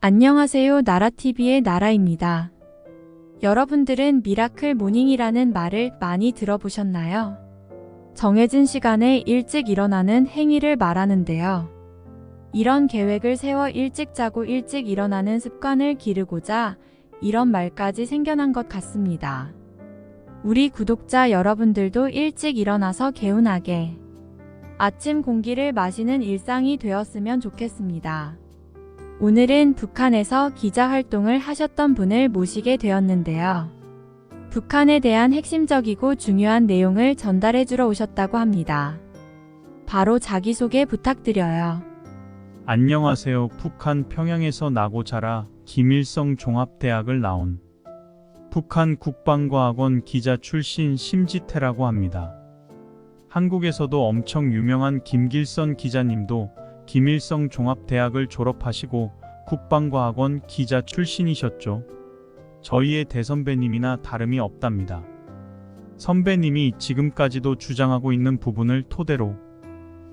안녕하세요. 나라TV의 나라입니다. 여러분들은 미라클 모닝이라는 말을 많이 들어보셨나요? 정해진 시간에 일찍 일어나는 행위를 말하는데요. 이런 계획을 세워 일찍 자고 일찍 일어나는 습관을 기르고자 이런 말까지 생겨난 것 같습니다. 우리 구독자 여러분들도 일찍 일어나서 개운하게 아침 공기를 마시는 일상이 되었으면 좋겠습니다. 오늘은 북한에서 기자활동을 하셨던 분을 모시게 되었는데요. 북한에 대한 핵심적이고 중요한 내용을 전달해주러 오셨다고 합니다. 바로 자기소개 부탁드려요. 안녕하세요. 북한 평양에서 나고 자라 김일성 종합대학을 나온 북한 국방과학원 기자 출신 심지태라고 합니다. 한국에서도 엄청 유명한 김길선 기자님도 김일성 종합대학을 졸업하시고 국방과학원 기자 출신이셨죠. 저희의 대선배님이나 다름이 없답니다. 선배님이 지금까지도 주장하고 있는 부분을 토대로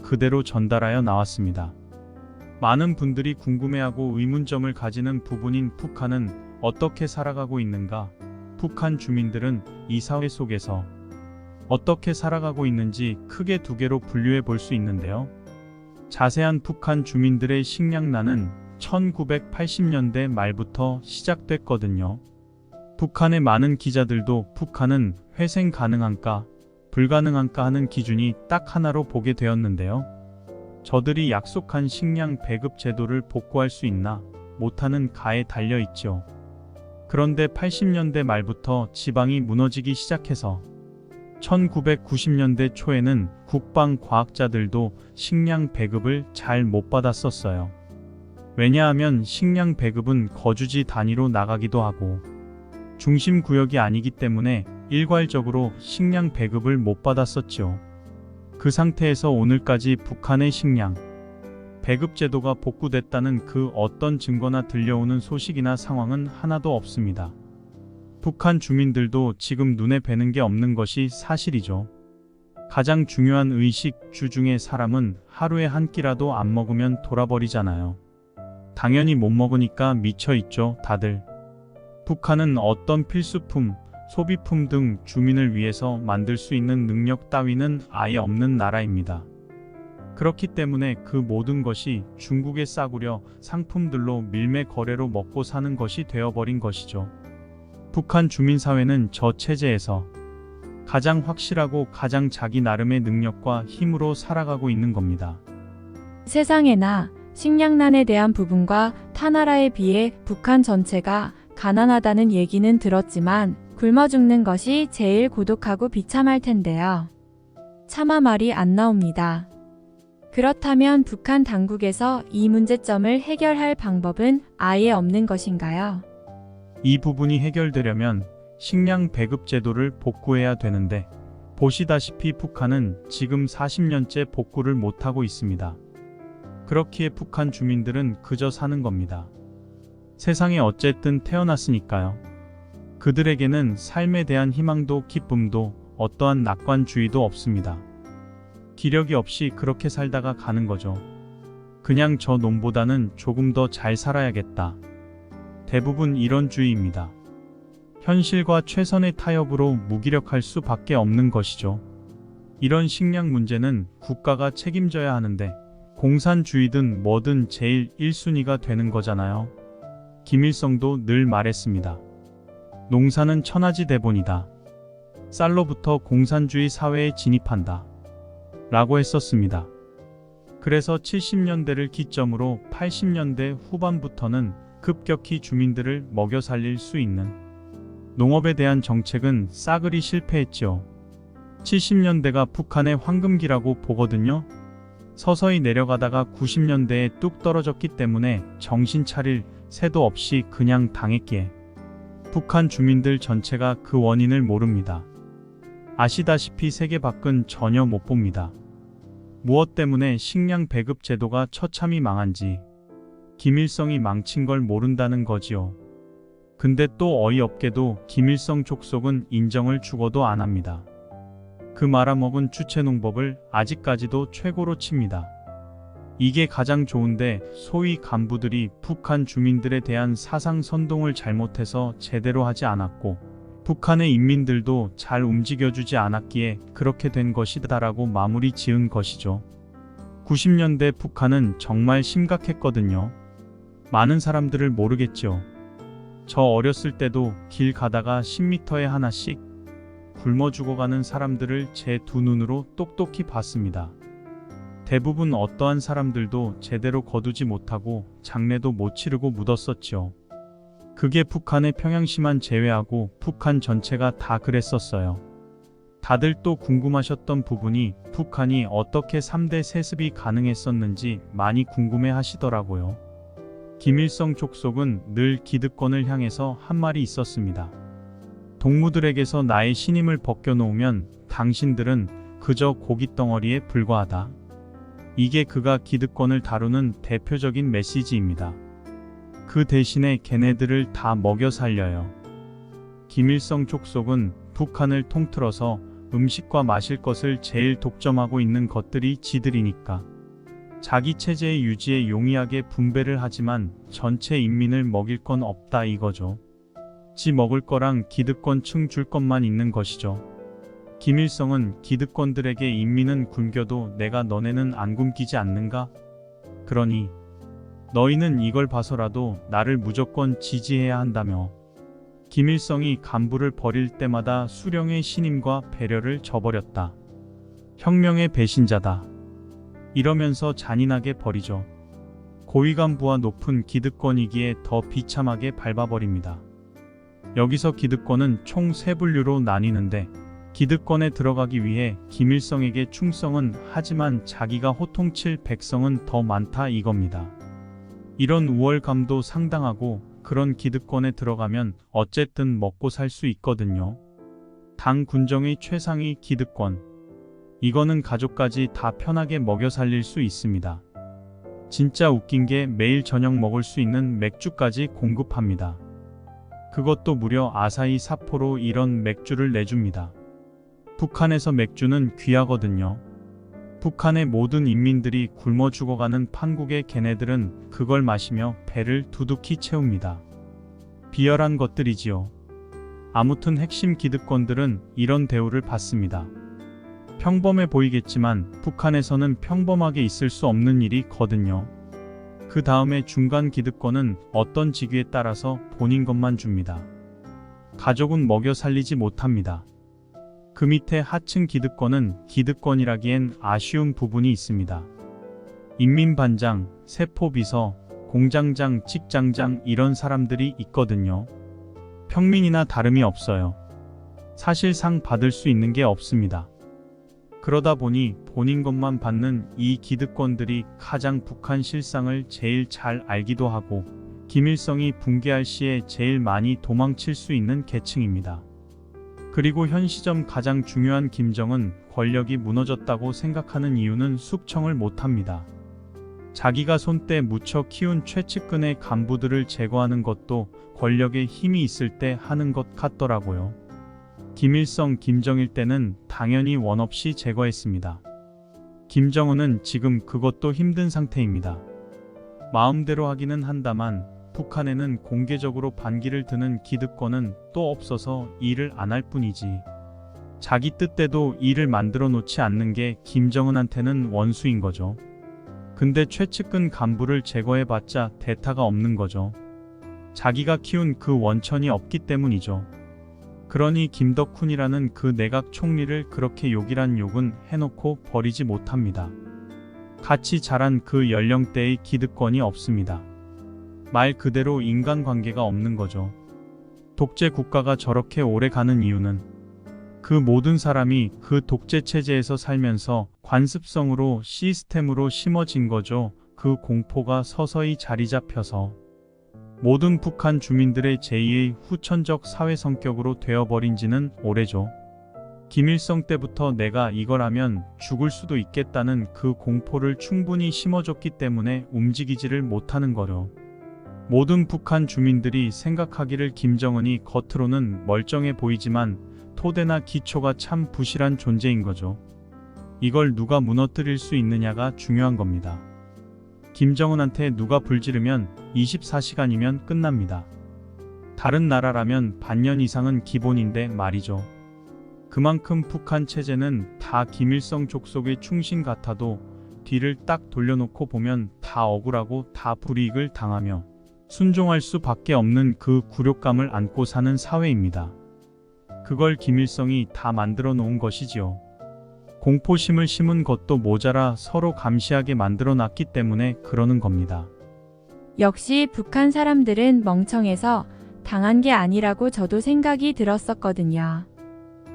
그대로 전달하여 나왔습니다. 많은 분들이 궁금해하고 의문점을 가지는 부분인 북한은 어떻게 살아가고 있는가? 북한 주민들은 이 사회 속에서 어떻게 살아가고 있는지 크게 두 개로 분류해 볼 수 있는데요. 자세한 북한 주민들의 식량난은 1980년대 말부터 시작됐거든요. 북한의 많은 기자들도 북한은 회생 가능한가, 불가능한가 하는 기준이 딱 하나로 보게 되었는데요. 저들이 약속한 식량 배급 제도를 복구할 수 있나 못하는 가에 달려 있죠. 그런데 80년대 말부터 지방이 무너지기 시작해서 1990년대 초에는 국방과학자들도 식량 배급을 잘 못 받았었어요. 왜냐하면 식량 배급은 거주지 단위로 나가기도 하고 중심구역이 아니기 때문에 일괄적으로 식량 배급을 못 받았었죠. 그 상태에서 오늘까지 북한의 식량 배급 제도가 복구됐다는 그 어떤 증거나 들려오는 소식이나 상황은 하나도 없습니다. 북한 주민들도 지금 눈에 뵈는 게 없는 것이 사실이죠. 가장 중요한 의식주 중에 사람은 하루에 한 끼라도 안 먹으면 돌아버리잖아요. 당연히 못 먹으니까 미쳐 있죠, 다들. 북한은 어떤 필수품, 소비품 등 주민을 위해서 만들 수 있는 능력 따위는 아예 없는 나라입니다. 그렇기 때문에 그 모든 것이 중국의 싸구려 상품들로 밀매 거래로 먹고 사는 것이 되어버린 것이죠. 북한 주민사회는 저 체제에서 가장 확실하고 가장 자기 나름의 능력과 힘으로 살아가고 있는 겁니다. 세상에나 식량난에 대한 부분과 타 나라에 비해 북한 전체가 가난하다는 얘기는 들었지만 굶어 죽는 것이 제일 고독하고 비참할 텐데요. 차마 말이 안 나옵니다. 그렇다면 북한 당국에서 이 문제점을 해결할 방법은 아예 없는 것인가요? 이 부분이 해결되려면 식량 배급 제도를 복구해야 되는데 보시다시피 북한은 지금 40년째 복구를 못하고 있습니다. 그렇기에 북한 주민들은 그저 사는 겁니다. 세상에 어쨌든 태어났으니까요. 그들에게는 삶에 대한 희망도 기쁨도 어떠한 낙관주의도 없습니다. 기력이 없이 그렇게 살다가 가는 거죠. 그냥 저 놈보다는 조금 더 잘 살아야겠다. 대부분 이런 주의입니다. 현실과 최선의 타협으로 무기력할 수밖에 없는 것이죠. 이런 식량 문제는 국가가 책임져야 하는데 공산주의든 뭐든 제일 1순위가 되는 거잖아요. 김일성도 늘 말했습니다. 농사는 천하지 대본이다. 쌀로부터 공산주의 사회에 진입한다. 라고 했었습니다. 그래서 70년대를 기점으로 80년대 후반부터는 급격히 주민들을 먹여 살릴 수 있는 농업에 대한 정책은 싸그리 실패했죠. 70년대가 북한의 황금기라고 보거든요. 서서히 내려가다가 90년대에 뚝 떨어졌기 때문에 정신 차릴 새도 없이 그냥 당했기에 북한 주민들 전체가 그 원인을 모릅니다. 아시다시피 세계 밖은 전혀 못 봅니다. 무엇 때문에 식량 배급 제도가 처참히 망한지 김일성이 망친 걸 모른다는 거지요. 근데 또 어이없게도 김일성 족속은 인정을 죽어도 안 합니다. 그 말아먹은 주체농법을 아직까지도 최고로 칩니다. 이게 가장 좋은데 소위 간부들이 북한 주민들에 대한 사상 선동을 잘못해서 제대로 하지 않았고 북한의 인민들도 잘 움직여주지 않았기에 그렇게 된 것이다라고 마무리 지은 것이죠. 90년대 북한은 정말 심각했거든요. 많은 사람들을 모르겠죠. 저 어렸을 때도 길 가다가 10m에 하나씩 굶어 죽어가는 사람들을 제 두 눈으로 똑똑히 봤습니다. 대부분 어떠한 사람들도 제대로 거두지 못하고 장례도 못 치르고 묻었었죠. 그게 북한의 평양시만 제외하고 북한 전체가 다 그랬었어요. 다들 또 궁금하셨던 부분이 북한이 어떻게 3대 세습이 가능했었는지 많이 궁금해 하시더라고요. 김일성 족속은 늘 기득권을 향해서 한 말이 있었습니다. 동무들에게서 나의 신임을 벗겨놓으면 당신들은 그저 고깃덩어리에 불과하다. 이게 그가 기득권을 다루는 대표적인 메시지입니다. 그 대신에 걔네들을 다 먹여 살려요. 김일성 족속은 북한을 통틀어서 음식과 마실 것을 제일 독점하고 있는 것들이 지들이니까. 자기 체제의 유지에 용이하게 분배를 하지만 전체 인민을 먹일 건 없다 이거죠. 지 먹을 거랑 기득권층 줄 것만 있는 것이죠. 김일성은 기득권들에게 인민은 굶겨도 내가 너네는 안 굶기지 않는가? 그러니 너희는 이걸 봐서라도 나를 무조건 지지해야 한다며. 김일성이 간부를 버릴 때마다 수령의 신임과 배려를 저버렸다. 혁명의 배신자다. 이러면서 잔인하게 버리죠. 고위 간부와 높은 기득권이기에 더 비참하게 밟아버립니다. 여기서 기득권은 총 3분류로 나뉘는데 기득권에 들어가기 위해 김일성에게 충성은 하지만 자기가 호통칠 백성은 더 많다 이겁니다. 이런 우월감도 상당하고 그런 기득권에 들어가면 어쨌든 먹고 살 수 있거든요. 당 군정의 최상위 기득권. 이거는 가족까지 다 편하게 먹여 살릴 수 있습니다. 진짜 웃긴 게 매일 저녁 먹을 수 있는 맥주까지 공급합니다. 그것도 무려 아사히 사포로 이런 맥주를 내줍니다. 북한에서 맥주는 귀하거든요. 북한의 모든 인민들이 굶어 죽어가는 판국의 걔네들은 그걸 마시며 배를 두둑히 채웁니다. 비열한 것들이지요. 아무튼 핵심 기득권들은 이런 대우를 받습니다. 평범해 보이겠지만 북한에서는 평범하게 있을 수 없는 일이거든요. 그 다음에 중간 기득권은 어떤 직위에 따라서 본인 것만 줍니다. 가족은 먹여 살리지 못합니다. 그 밑에 하층 기득권은 기득권이라기엔 아쉬운 부분이 있습니다. 인민반장, 세포비서, 공장장, 직장장 이런 사람들이 있거든요. 평민이나 다름이 없어요. 사실상 받을 수 있는 게 없습니다. 그러다 보니 본인 것만 받는 이 기득권들이 가장 북한 실상을 제일 잘 알기도 하고 김일성이 붕괴할 시에 제일 많이 도망칠 수 있는 계층입니다. 그리고 현 시점 가장 중요한 김정은 권력이 무너졌다고 생각하는 이유는 숙청을 못합니다. 자기가 손때 묻혀 키운 최측근의 간부들을 제거하는 것도 권력에 힘이 있을 때 하는 것 같더라고요. 김일성, 김정일 때는 당연히 원 없이 제거했습니다. 김정은은 지금 그것도 힘든 상태입니다. 마음대로 하기는 한다만 북한에는 공개적으로 반기를 드는 기득권은 또 없어서 일을 안 할 뿐이지. 자기 뜻대로 일을 만들어 놓지 않는 게 김정은한테는 원수인 거죠. 근데 최측근 간부를 제거해봤자 대타가 없는 거죠. 자기가 키운 그 원천이 없기 때문이죠. 그러니 김덕훈이라는 그 내각 총리를 그렇게 욕이란 욕은 해놓고 버리지 못합니다. 같이 자란 그 연령대의 기득권이 없습니다. 말 그대로 인간관계가 없는 거죠. 독재 국가가 저렇게 오래 가는 이유는 그 모든 사람이 그 독재 체제에서 살면서 관습성으로 시스템으로 심어진 거죠. 그 공포가 서서히 자리 잡혀서 모든 북한 주민들의 제2의 후천적 사회 성격으로 되어버린 지는 오래죠. 김일성 때부터 내가 이걸 하면 죽을 수도 있겠다는 그 공포를 충분히 심어줬기 때문에 움직이지를 못하는 거죠. 모든 북한 주민들이 생각하기를 김정은이 겉으로는 멀쩡해 보이지만 토대나 기초가 참 부실한 존재인 거죠. 이걸 누가 무너뜨릴 수 있느냐가 중요한 겁니다. 김정은한테 누가 불 지르면 24시간이면 끝납니다. 다른 나라라면 반년 이상은 기본인데 말이죠. 그만큼 북한 체제는 다 김일성 족속의 충신 같아도 뒤를 딱 돌려놓고 보면 다 억울하고 다 불이익을 당하며 순종할 수밖에 없는 그 굴욕감을 안고 사는 사회입니다. 그걸 김일성이 다 만들어 놓은 것이지요. 공포심을 심은 것도 모자라 서로 감시하게 만들어 놨기 때문에 그러는 겁니다. 역시 북한 사람들은 멍청해서 당한 게 아니라고 저도 생각이 들었었거든요.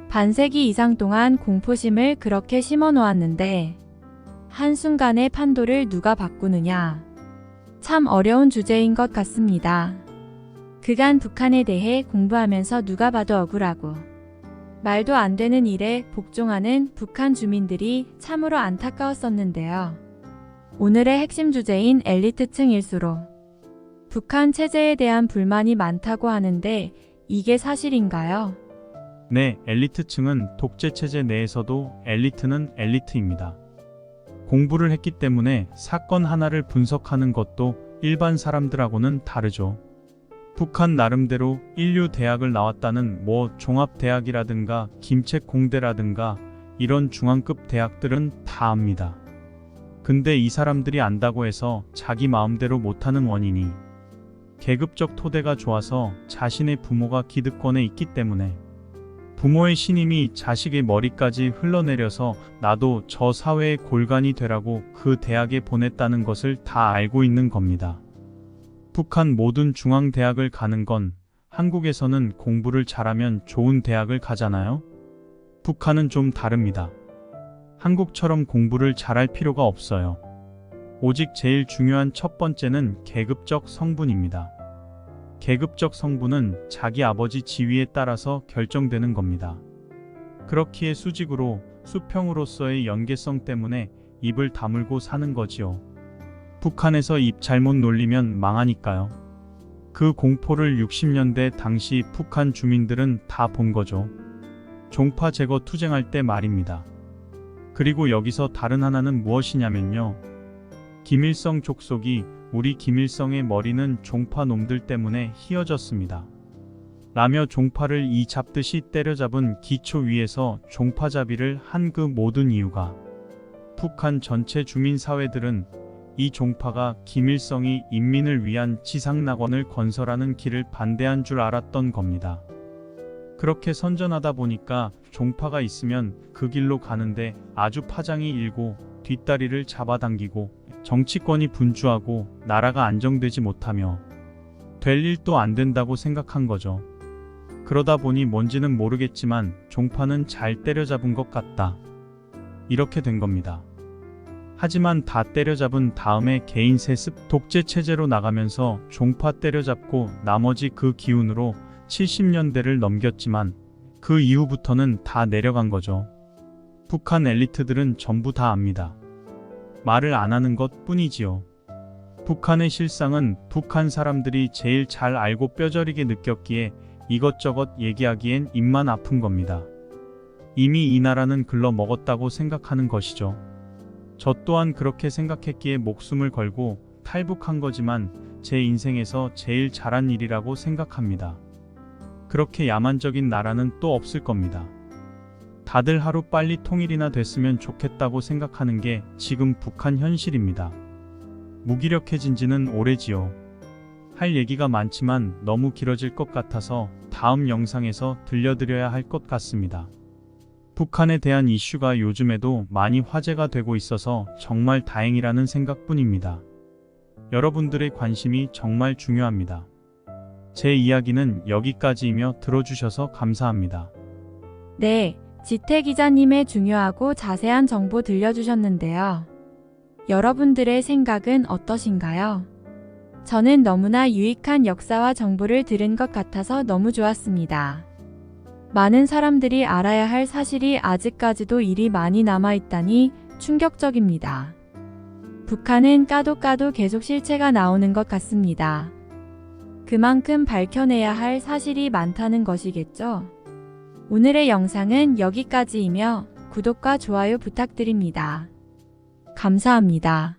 반세기 이상 동안 공포심을 그렇게 심어 놓았는데 한순간에 판도를 누가 바꾸느냐. 참 어려운 주제인 것 같습니다. 그간 북한에 대해 공부하면서 누가 봐도 억울하고 말도 안 되는 일에 복종하는 북한 주민들이 참으로 안타까웠었는데요. 오늘의 핵심 주제인 엘리트층일수록 북한 체제에 대한 불만이 많다고 하는데 이게 사실인가요? 네, 엘리트층은 독재 체제 내에서도 엘리트는 엘리트입니다. 공부를 했기 때문에 사건 하나를 분석하는 것도 일반 사람들하고는 다르죠. 북한 나름대로 인류 대학을 나왔다는 종합대학이라든가 김책공대라든가 이런 중앙급 대학들은 다 압니다. 근데 이 사람들이 안다고 해서 자기 마음대로 못하는 원인이 계급적 토대가 좋아서 자신의 부모가 기득권에 있기 때문에 부모의 신임이 자식의 머리까지 흘러내려서 나도 저 사회의 골간이 되라고 그 대학에 보냈다는 것을 다 알고 있는 겁니다. 북한 모든 중앙대학을 가는 건 한국에서는 공부를 잘하면 좋은 대학을 가잖아요. 북한은 좀 다릅니다. 한국처럼 공부를 잘할 필요가 없어요. 오직 제일 중요한 첫 번째는 계급적 성분입니다. 계급적 성분은 자기 아버지 지위에 따라서 결정되는 겁니다. 그렇기에 수직으로 수평으로서의 연계성 때문에 입을 다물고 사는 거지요. 북한에서 입 잘못 놀리면 망하니까요. 그 공포를 60년대 당시 북한 주민들은 다 본 거죠. 종파 제거 투쟁할 때 말입니다. 그리고 여기서 다른 하나는 무엇이냐면요. 김일성 족속이 우리 김일성의 머리는 종파 놈들 때문에 휘어졌습니다. 라며 종파를 이 잡듯이 때려잡은 기초 위에서 종파잡이를 한 그 모든 이유가 북한 전체 주민사회들은 이 종파가 김일성이 인민을 위한 지상낙원을 건설하는 길을 반대한 줄 알았던 겁니다. 그렇게 선전하다 보니까 종파가 있으면 그 길로 가는데 아주 파장이 일고 뒷다리를 잡아당기고 정치권이 분주하고 나라가 안정되지 못하며 될 일도 안 된다고 생각한 거죠. 그러다 보니 뭔지는 모르겠지만 종파는 잘 때려잡은 것 같다. 이렇게 된 겁니다. 하지만 다 때려잡은 다음에 개인 세습 독재 체제로 나가면서 종파 때려잡고 나머지 그 기운으로 70년대를 넘겼지만 그 이후부터는 다 내려간 거죠. 북한 엘리트들은 전부 다 압니다. 말을 안 하는 것 뿐이지요. 북한의 실상은 북한 사람들이 제일 잘 알고 뼈저리게 느꼈기에 이것저것 얘기하기엔 입만 아픈 겁니다. 이미 이 나라는 글러 먹었다고 생각하는 것이죠. 저 또한 그렇게 생각했기에 목숨을 걸고 탈북한 거지만 제 인생에서 제일 잘한 일이라고 생각합니다. 그렇게 야만적인 나라는 또 없을 겁니다. 다들 하루 빨리 통일이나 됐으면 좋겠다고 생각하는 게 지금 북한 현실입니다. 무기력해진 지는 오래지요. 할 얘기가 많지만 너무 길어질 것 같아서 다음 영상에서 들려드려야 할 것 같습니다. 북한에 대한 이슈가 요즘에도 많이 화제가 되고 있어서 정말 다행이라는 생각뿐입니다. 여러분들의 관심이 정말 중요합니다. 제 이야기는 여기까지이며 들어주셔서 감사합니다. 네, 지태 기자님의 중요하고 자세한 정보 들려주셨는데요. 여러분들의 생각은 어떠신가요? 저는 너무나 유익한 역사와 정보를 들은 것 같아서 너무 좋았습니다. 많은 사람들이 알아야 할 사실이 아직까지도 일이 많이 남아있다니 충격적입니다. 북한은 까도 계속 실체가 나오는 것 같습니다. 그만큼 밝혀내야 할 사실이 많다는 것이겠죠? 오늘의 영상은 여기까지이며 구독과 좋아요 부탁드립니다. 감사합니다.